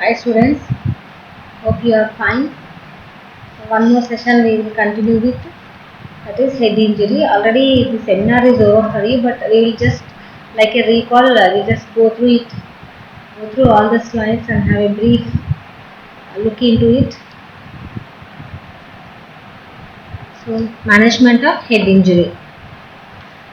Hi students, hope you are fine. So one more session we will continue with, that is head injury. Already the seminar is over for you, but we will just like a recall, we just go through it, go through all the slides and have a brief look into it. So management of head injury.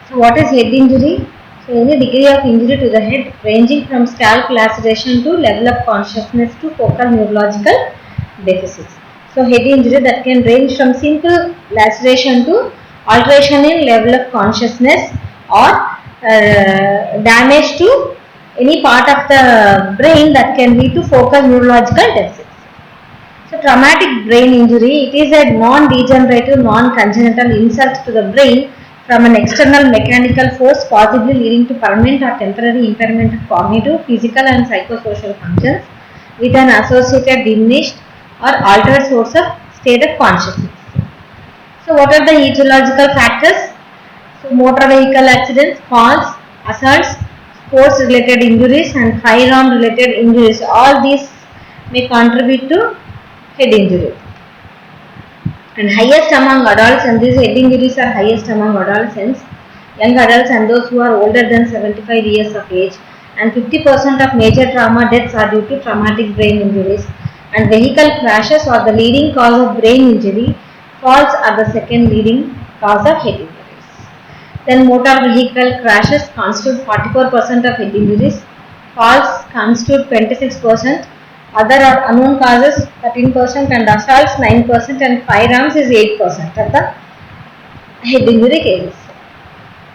So what is head injury? So any degree of injury to the head ranging from scalp laceration to level of consciousness to focal neurological deficits. So head injury that can range from simple laceration to alteration in level of consciousness or damage to any part of the brain that can lead to focal neurological deficits. So traumatic brain injury, it is a non-degenerative, non-congenital insult to the brain from an external mechanical force possibly leading to permanent or temporary impairment of cognitive, physical and psychosocial functions with an associated diminished or altered source of state of consciousness. So what are the etiological factors? So motor vehicle accidents, falls, assaults, sports related injuries and firearm related injuries, all these may contribute to head injury. And highest among adults, and these head injuries are highest among adolescents, young adults and those who are older than 75 years of age, and 50% of major trauma deaths are due to traumatic brain injuries, and vehicle crashes are the leading cause of brain injury, falls are the second leading cause of head injuries. Then motor vehicle crashes constitute 44% of head injuries, falls constitute 26%, other are unknown causes 13% and assaults 9% and firearms is 8% of the head injury cases.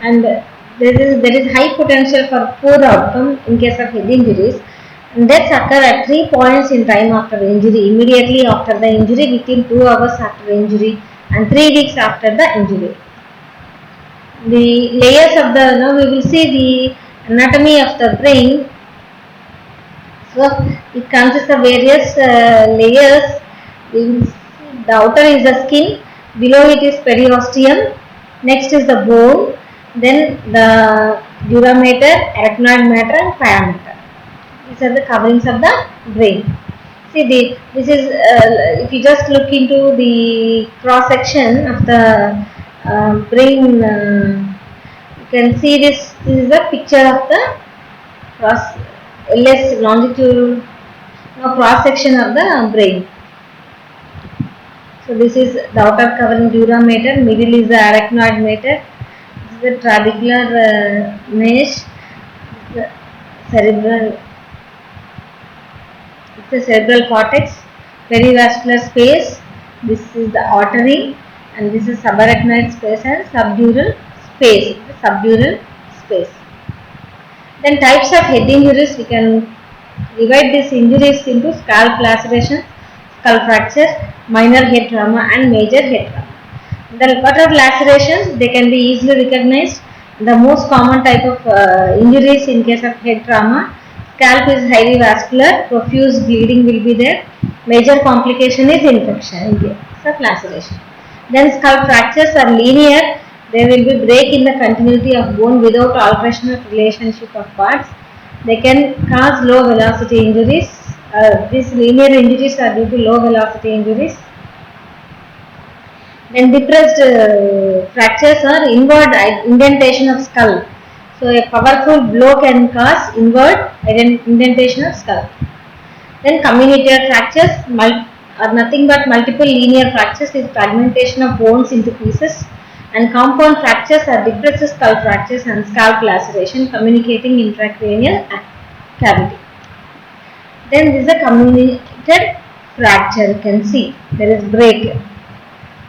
And there is high potential for poor outcome in case of head injuries. And deaths occur at 3 points in time after the injury, immediately after the injury, within 2 hours after the injury and 3 weeks after the injury. The layers of the, now we will see the anatomy of the brain. So it consists of various layers. The outer is the skin, below it is periosteum, next is the bone, then the dura mater, arachnoid matter and pia mater. These are the coverings of the brain. See, this is if you just look into the cross section of the brain, you can see this is a picture of the cross LS longitudinal cross section of the brain. So this is the outer covering dura mater, middle is the arachnoid mater, this is the trabecular mesh, the cerebral, it's the cerebral cortex, perivascular space, this is the artery, and this is subarachnoid space and subdural space, the subdural space. Then types of head injuries, we can divide these injuries into scalp laceration, skull fracture, minor head trauma and major head trauma. The what are lacerations? They can be easily recognized. The most common type of injuries in case of head trauma, scalp is highly vascular, profuse bleeding will be there. Major complication is infection in case of laceration. Then skull fractures are linear. There will be break in the continuity of bone without alteration of relationship of parts. They can cause low velocity injuries. These linear injuries are due to low velocity injuries. Then depressed fractures are inward indentation of skull. So a powerful blow can cause inward indentation of skull. Then comminuted fractures are nothing but multiple linear fractures with fragmentation of bones into pieces. And compound fractures are depressed skull fractures and scalp laceration communicating intracranial cavity. Then this is a comminuted fracture, you can see there is break.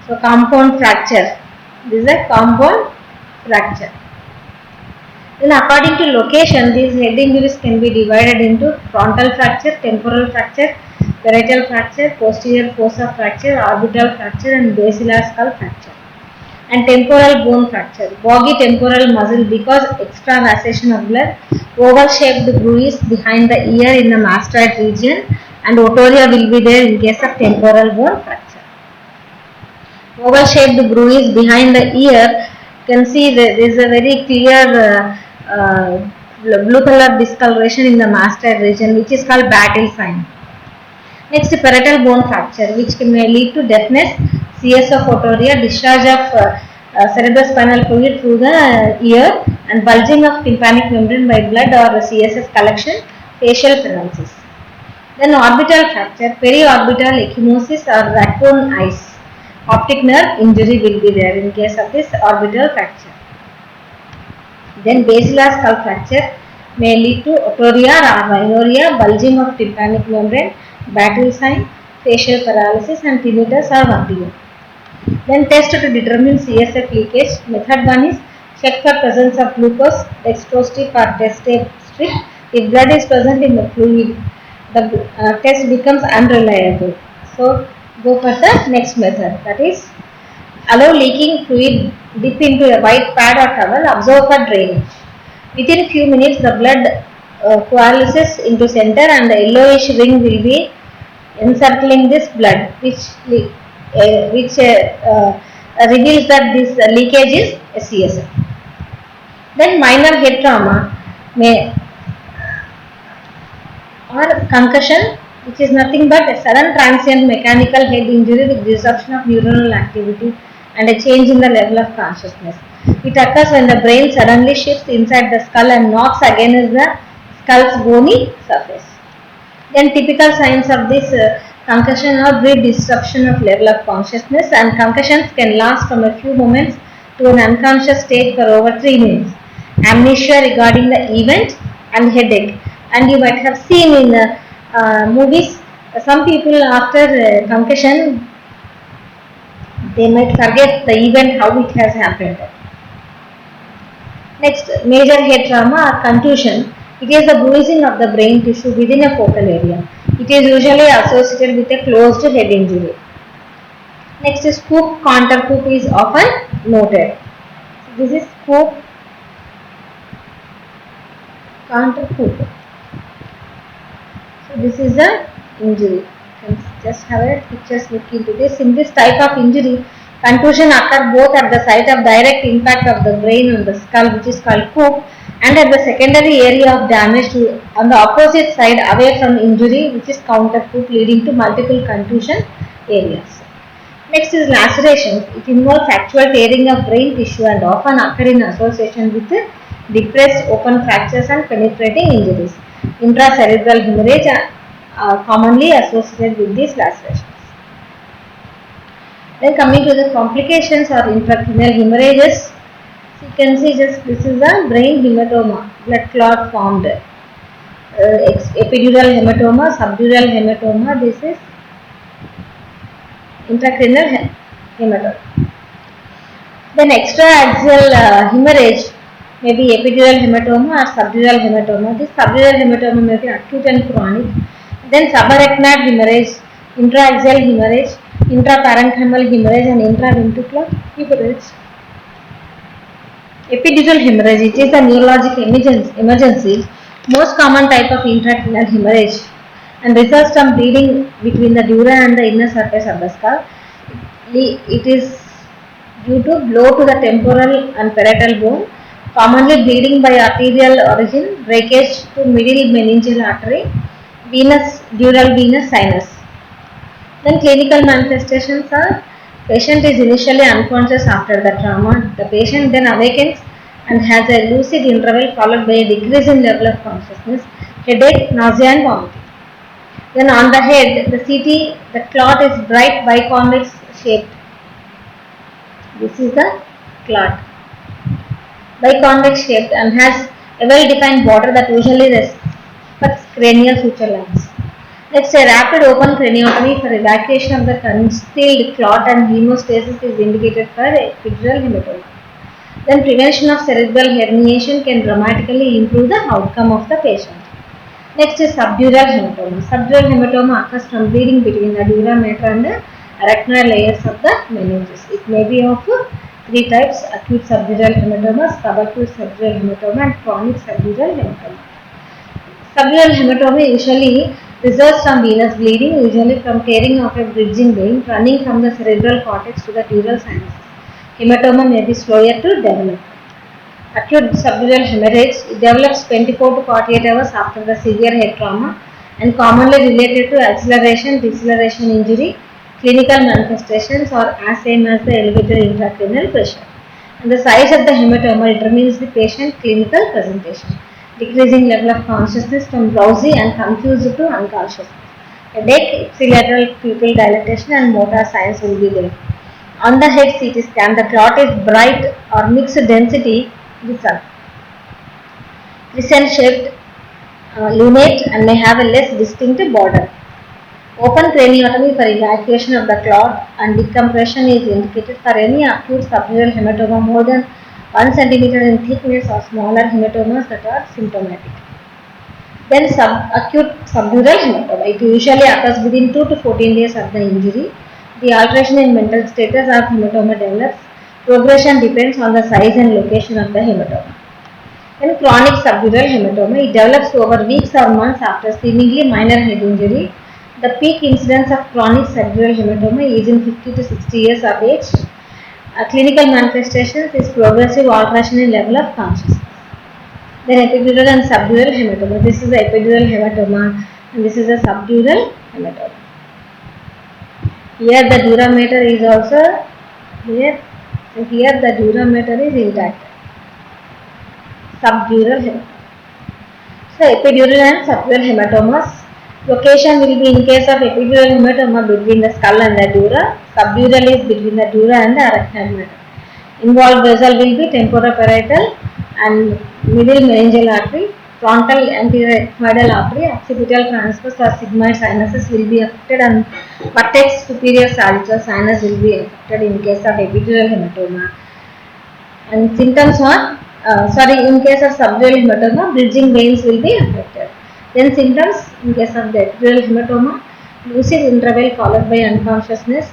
So compound fracture, this is a compound fracture. Then according to location, these head injuries can be divided into frontal fracture, temporal fracture, parietal fracture, posterior fossa fracture, orbital fracture and basilar skull fracture. And temporal bone fracture, boggy temporal muscle because extravasation of blood, oval shaped bruise behind the ear in the mastoid region and otoria will be there in case of temporal bone fracture. Oval shaped bruise behind the ear, you can see there is a very clear blue color discoloration in the mastoid region which is called battle sign. Next, parietal bone fracture, which may lead to deafness, CS of photoria, discharge of cerebrospinal fluid through the ear, and bulging of tympanic membrane by blood or CSF collection, facial paralysis. Then orbital fracture, periorbital ecchymosis or raccoon eyes. Optic nerve injury will be there in case of this orbital fracture. Then basilar skull fracture may lead to otorrhea or rhinorrhea, bulging of tympanic membrane, battle sign, facial paralysis and tinnitus or vertigo. Then test to determine CSF leakage. Method 1 is check for presence of glucose, dextrose strip or test strip. If blood is present in the fluid, the test becomes unreliable. So go for the next method, that is allow leaking fluid, dip into a white pad or towel, observe for drainage. Within a few minutes the blood coalesces into center and the yellowish ring will be encircling this blood, which reveals that this leakage is a CSF. Then minor head trauma may or concussion, which is nothing but a sudden transient mechanical head injury with disruption of neuronal activity and a change in the level of consciousness. It occurs when the brain suddenly shifts inside the skull and knocks against the skull's bony surface. Then typical signs of this concussion are brief disruption of level of consciousness, and concussions can last from a few moments to an unconscious state for over 3 minutes. Amnesia regarding the event and headache. And you might have seen in movies, some people after concussion, they might forget the event, how it has happened. Next, major head trauma or contusion. It is the bruising of the brain tissue within a focal area. It is usually associated with a closed head injury. Next is scoop, contour coup is often noted. This is scoop, contour coup. So this is the injury. You can just have a pictures look into this. In this type of injury, contusion occurs both at the site of direct impact of the brain on the skull, which is called coup, and at the secondary area of damage on the opposite side away from injury, which is counter coup, leading to multiple contusion areas. Next is lacerations. It involves actual tearing of brain tissue and often occur in association with depressed open fractures and penetrating injuries. Intracerebral hemorrhage are commonly associated with these lacerations. Then coming to the complications or intracranial hemorrhages, you can see just this is a brain hematoma, blood clot formed. Epidural hematoma, subdural hematoma, this is intracranial hematoma. Then extraaxial hemorrhage may be epidural hematoma or subdural hematoma. This subdural hematoma may be acute and chronic. Then subarachnoid hemorrhage, intraaxial hemorrhage, intraparenchymal hemorrhage and intraventricular hemorrhage. Epidural hemorrhage, it is a neurologic emergency, most common type of intracranial hemorrhage, and results from bleeding between the dura and the inner surface of the skull. It is due to blow to the temporal and parietal bone, commonly bleeding by arterial origin, breakage to middle meningeal artery, venous, dural venous sinus. Then clinical manifestations are: patient is initially unconscious after the trauma. The patient then awakens and has a lucid interval followed by a decrease in level of consciousness, headache, nausea and vomiting. Then on the head, the CT, the clot is bright biconvex shaped. This is the clot, biconvex shaped and has a well-defined border that usually respects cranial suture lines. Next, a rapid open craniotomy for evacuation of the concealed clot and hemostasis is indicated for epidural hematoma. Then prevention of cerebral herniation can dramatically improve the outcome of the patient. Next is subdural hematoma. Subdural hematoma occurs from bleeding between the dura mater and the arachnoid layers of the meninges. It may be of 3 types: acute subdural hematoma, subacute subdural hematoma and chronic subdural hematoma. Subdural hematoma usually results from venous bleeding, usually from tearing of a bridging vein running from the cerebral cortex to the dural sinuses. Hematoma may be slower to develop. Acute subdural hemorrhage develops 24 to 48 hours after the severe head trauma and commonly related to acceleration, deceleration injury. Clinical manifestations are as same as the elevated intracranial pressure. And the size of the hematoma determines the patient clinical presentation. Decreasing level of consciousness from drowsy and confused to unconscious. Headache, ipsilateral pupil dilatation and motor signs will be there. On the head CT scan, the clot is bright or mixed density crescent shaped, lunate and may have a less distinct border. Open craniotomy for evacuation of the clot and decompression is indicated for any acute subdural hematoma more than 1 cm in thickness or smaller hematomas that are symptomatic. Then acute subdural hematoma. It usually occurs within 2 to 14 days of the injury. The alteration in mental status of hematoma develops. Progression depends on the size and location of the hematoma. Then chronic subdural hematoma. It develops over weeks or months after seemingly minor head injury. The peak incidence of chronic subdural hematoma is in 50 to 60 years of age. Clinical manifestations is progressive alteration in level of consciousness. Then epidural and subdural hematoma. This is the epidural hematoma and this is the subdural hematoma. Here the durameter is also here. So here the durameter is intact. Subdural hematoma. So epidural and subdural hematomas. Location will be in case of epidural hematoma between the skull and the dura. Subdural is between the dura and the arachnoid mater. Involved vessel will be temporoparietal and middle meningeal artery, frontal anterior ethmoidal artery, occipital transverse or sigmoid sinuses will be affected and vertex superior sagittal sinus will be affected in case of epidural hematoma. And symptoms are, in case of subdural hematoma, bridging veins will be affected. Then symptoms in case of the epidural hematoma, lucid interval followed by unconsciousness.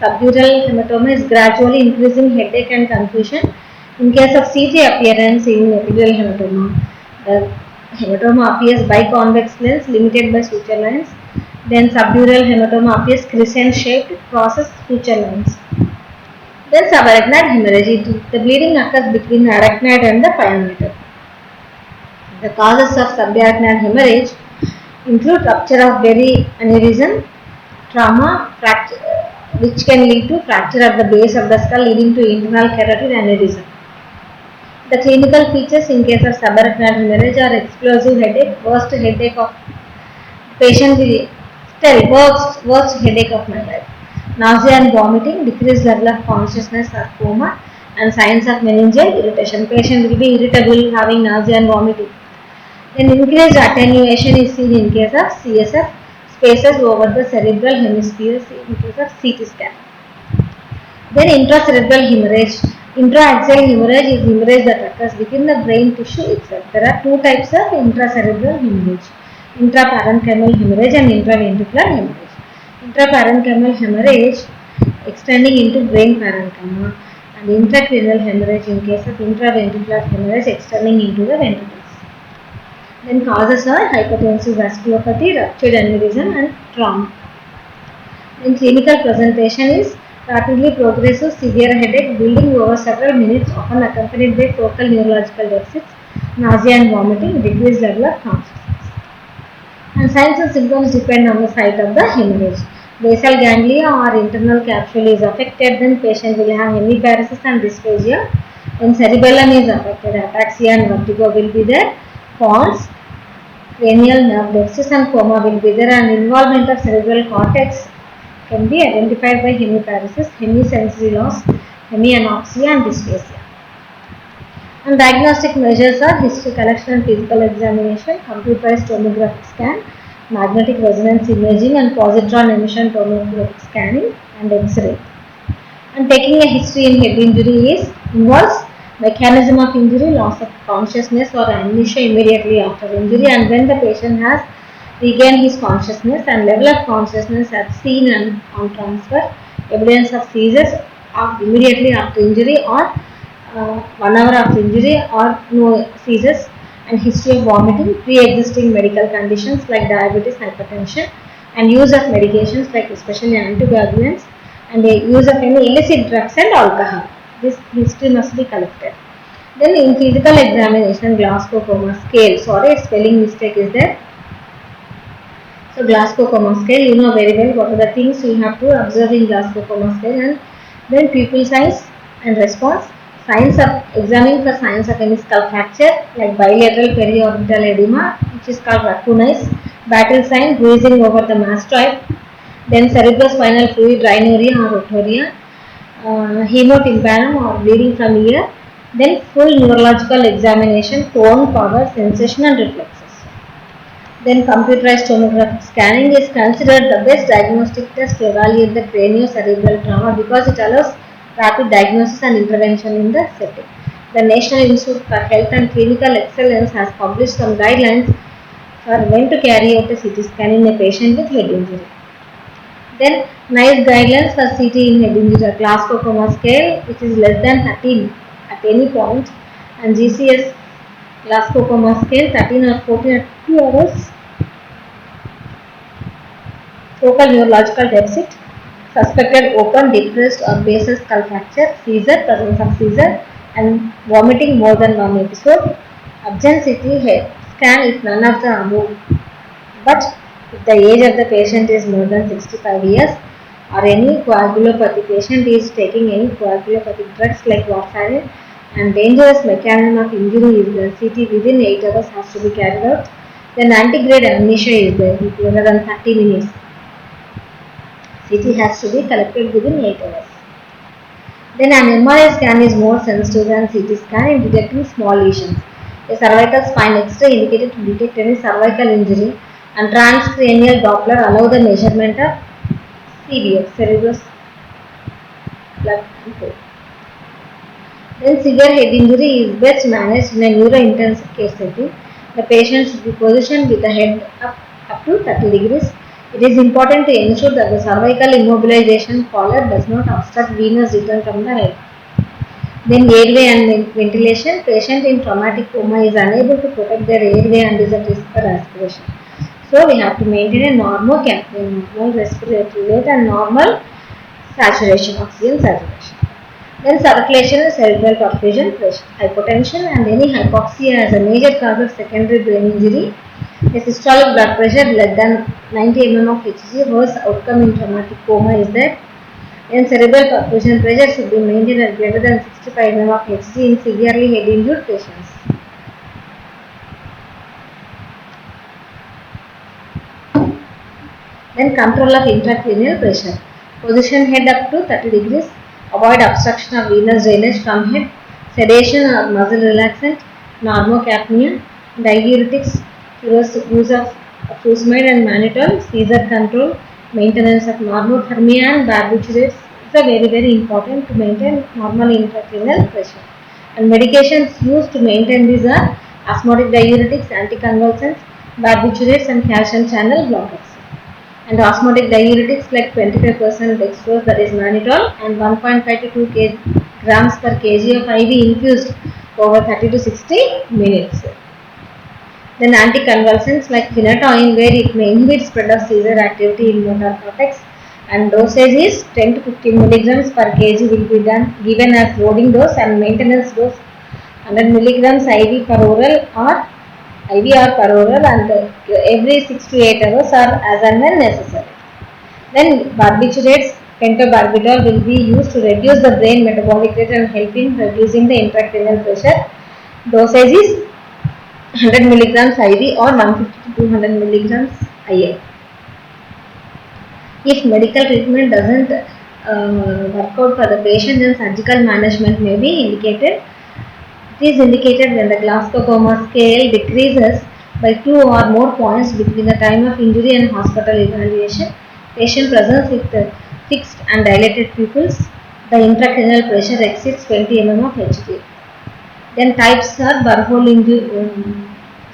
Subdural hematoma is gradually increasing headache and confusion. In case of CT appearance in epidural hematoma, the hematoma appears biconvex lens limited by suture lines. Then subdural hematoma appears crescent shaped, crosses suture lines. Then subarachnoid hemorrhage. The bleeding occurs between the arachnoid and the pyometer. The causes of subarachnoid hemorrhage include rupture of berry aneurysm, trauma, fracture, which can lead to fracture at the base of the skull leading to internal carotid aneurysm. The clinical features in case of subarachnoid hemorrhage are explosive headache, worst headache of patient will tell worst headache of my life. Nausea and vomiting, decreased level of consciousness or coma, and signs of meningeal irritation. Patient will be irritable, having nausea and vomiting. Then increased attenuation is seen in case of CSF, spaces over the cerebral hemispheres in case of CT scan. Then intracerebral hemorrhage. Intraaxial hemorrhage is hemorrhage that occurs within the brain tissue itself. There are two types of intracerebral hemorrhage: intraparenchymal hemorrhage and intraventricular hemorrhage. Intraparenchymal hemorrhage extending into brain parenchyma, and intracranial hemorrhage in case of intraventricular hemorrhage extending into the ventricles. Then causes are hypertensive vasculopathy, ruptured aneurysm and trauma. Then clinical presentation is rapidly progressive severe headache building over several minutes, often accompanied by focal neurological deficits, nausea and vomiting, decreased level of consciousness. And signs and symptoms depend on the site of the hemorrhage. Basal ganglia or internal capsule is affected, then patient will have hemiparesis and dysphagia. When cerebellum is affected, ataxia and vertigo will be there. Falls, cranial nerve deficits and coma will be there, and involvement of cerebral cortex can be identified by hemiparesis, hemisensory loss, hemianopsia and dysphasia. And diagnostic measures are history collection and physical examination, computerized tomographic scan, magnetic resonance imaging and positron emission tomographic scanning and X-ray. And taking a history in head injury involves mechanism of injury, loss of consciousness or amnesia immediately after injury, and when the patient has regained his consciousness and level of consciousness as seen and on transfer, evidence of seizures immediately after injury or 1 hour after injury or no seizures, and history of vomiting, pre-existing medical conditions like diabetes, hypertension, and use of medications like especially anticoagulants, and the use of any illicit drugs and alcohol. This history must be collected. Then in physical examination, Glasgow Coma scale, spelling mistake is there. So Glasgow scale, you know very well what are the things you have to observe in Glasgow scale, and then pupil size and response. Signs of examining for signs of any skull fracture like bilateral periorbital edema, which is called raccoonitis, battle sign, bruising over the mastoid, then cerebrospinal fluid rhinuria or roturia, hemotympanum or bleeding from ear, then full neurological examination, tone, power, sensation and reflexes. Then computerized tomographic scanning is considered the best diagnostic test to evaluate the craniocerebral trauma because it allows rapid diagnosis and intervention in the setting. The National Institute for Health and Clinical Excellence has published some guidelines for when to carry out a CT scan in a patient with head injury. Then NICE guidelines for CT in head injury, Glasgow scale, which is less than 13 at any point, and GCS Glasgow scale 13 or 14 at 2 hours. Focal neurological deficit, suspected open, depressed or basal skull fracture, seizure, presence of seizure, and vomiting more than one episode. Urgent CT head scan if none of the above, but if the age of the patient is more than 65 years or any coagulopathy patient is taking any coagulopathic drugs like warfarin and dangerous mechanism of injury is the CT within 8 hours has to be carried out. Then antegrade amnesia is there with greater than 30 minutes. CT has to be collected within 8 hours. Then an MRI scan is more sensitive than CT scan in detecting small lesions. A cervical spine X-ray indicated to detect any cervical injury, and transcranial Doppler allow the measurement of CBF, cerebral blood flow. Then severe head injury is best managed in a neurointensive care setting. The patient should be positioned with the head up to 30 degrees. It is important to ensure that the cervical immobilization collar does not obstruct venous return from the head. Then airway and ventilation. Patient in traumatic coma is unable to protect their airway and is at risk for aspiration. So we have to maintain a normal respiratory rate and normal saturation, oxygen saturation. Then circulation, cerebral perfusion, pressure, hypotension and any hypoxia as a major cause of secondary brain injury. A systolic blood pressure less than 90 mm of Hg, worst outcome in traumatic coma is that. Then cerebral perfusion pressure should be maintained at greater than 65 mm of Hg in severely head injured patients. Then control of intracranial pressure. Position head up to 30 degrees. Avoid obstruction of venous drainage from head. Sedation or muscle relaxant. Normocapnia. Diuretics. Use of furosemide and mannitol. Seizure control. Maintenance of normothermia and barbiturates is very important to maintain normal intracranial pressure. And medications used to maintain these are osmotic diuretics, anticonvulsants, barbiturates and calcium channel blockers. And osmotic diuretics like 25% dextrose, that is mannitol, and 1.5 to 2 grams per kg of IV infused over 30 to 60 minutes. Then anticonvulsants like phenytoin, where it may inhibit spread of seizure activity in motor cortex, and dosage is 10 to 15 milligrams per kg will be given as loading dose, and maintenance dose 100 milligrams IV per oral or IV or per oral, and every 6 to 8 hours or as and when necessary. Then barbiturates, pentobarbital will be used to reduce the brain metabolic rate and help in reducing the intracranial pressure. Dosage is 100 milligrams IV or 150 to 200 milligrams IL. If medical treatment doesn't work out for the patient, then surgical management may be indicated. It is indicated when the Glasgow scale decreases by 2 or more points between the time of injury and hospital evaluation. Patient presents with fixed and dilated pupils. The intracranial pressure exceeds 20 mm of Hg. Then types are burhole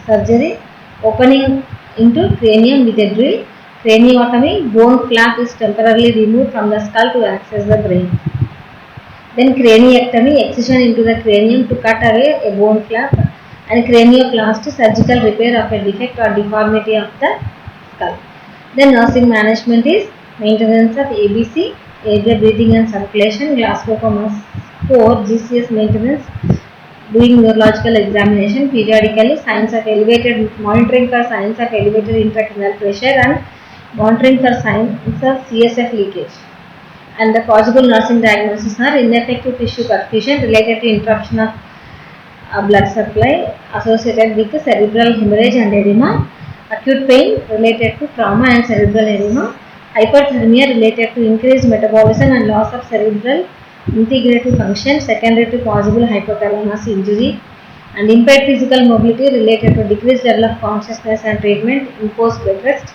surgery, opening into cranium with a drill. Craniotomy, bone flap is temporarily removed from the skull to access the brain. Then craniectomy, excision into the cranium to cut away a bone flap. And cranioplasty, surgical repair of a defect or deformity of the skull. Then nursing management is maintenance of ABC, airway, breathing and circulation, Glasgow 4, GCS maintenance, doing neurological examination periodically, signs of elevated, monitoring for signs of elevated intracranial pressure and monitoring for signs of CSF leakage. And the possible nursing diagnosis are ineffective tissue perfusion related to interruption of blood supply associated with cerebral hemorrhage and edema, acute pain related to trauma and cerebral edema, hyperthermia related to increased metabolism and loss of cerebral integrative function secondary to possible hypothalamus injury, and impaired physical mobility related to decreased level of consciousness and treatment in post-bed rest,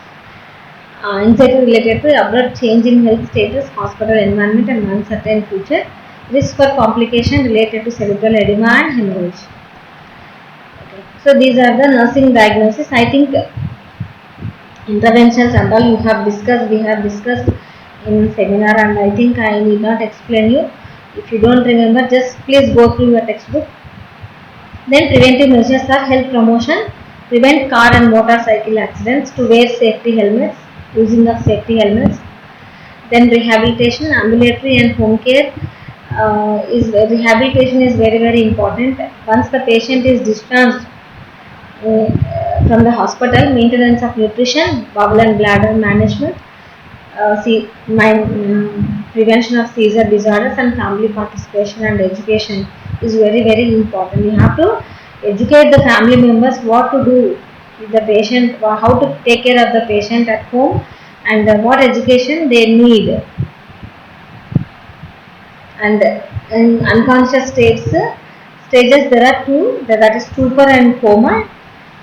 anxiety related to abrupt change in health status, hospital environment and uncertain future, risk for complication related to cerebral edema and hemorrhage. Okay. So these are the nursing diagnosis. I think interventions and all we have discussed in seminar, and I think I need not explain you. If you don't remember, just please go through your textbook. Then preventive measures are health promotion, prevent car and motorcycle accidents, to wear safety helmets, using of safety helmets. Then rehabilitation, ambulatory and home care. Rehabilitation is very important. Once the patient is discharged from the hospital, maintenance of nutrition, bowel and bladder management, prevention of seizure disorders, and family participation and education is very important. You have to educate the family members what to do with the patient, how to take care of the patient at home, and what education they need. And in unconscious stages there are two, that is stupor and coma.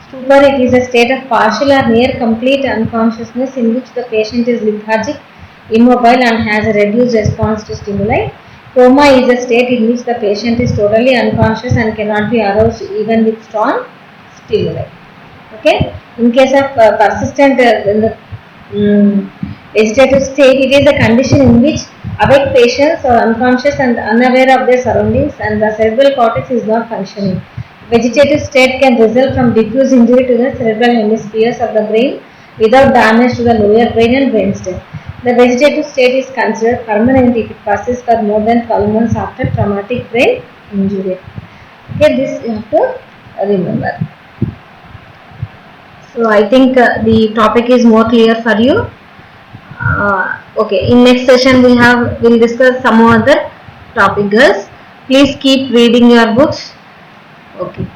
Stupor, it is a state of partial or near complete unconsciousness in which the patient is lethargic, immobile and has a reduced response to stimuli. Coma is a state in which the patient is totally unconscious and cannot be aroused even with strong stimuli. Okay. In case of persistent vegetative state, it is a condition in which awake patients are unconscious and unaware of their surroundings and the cerebral cortex is not functioning. Vegetative state can result from diffuse injury to the cerebral hemispheres of the brain without damage to the lower brain and brainstem. The vegetative state is considered permanent if it persists for more than 12 months after traumatic brain injury. Okay, this you have to remember. So I think the topic is more clear for you. Okay, in next session we'll discuss some other topic, girls. Please keep reading your books. Okay.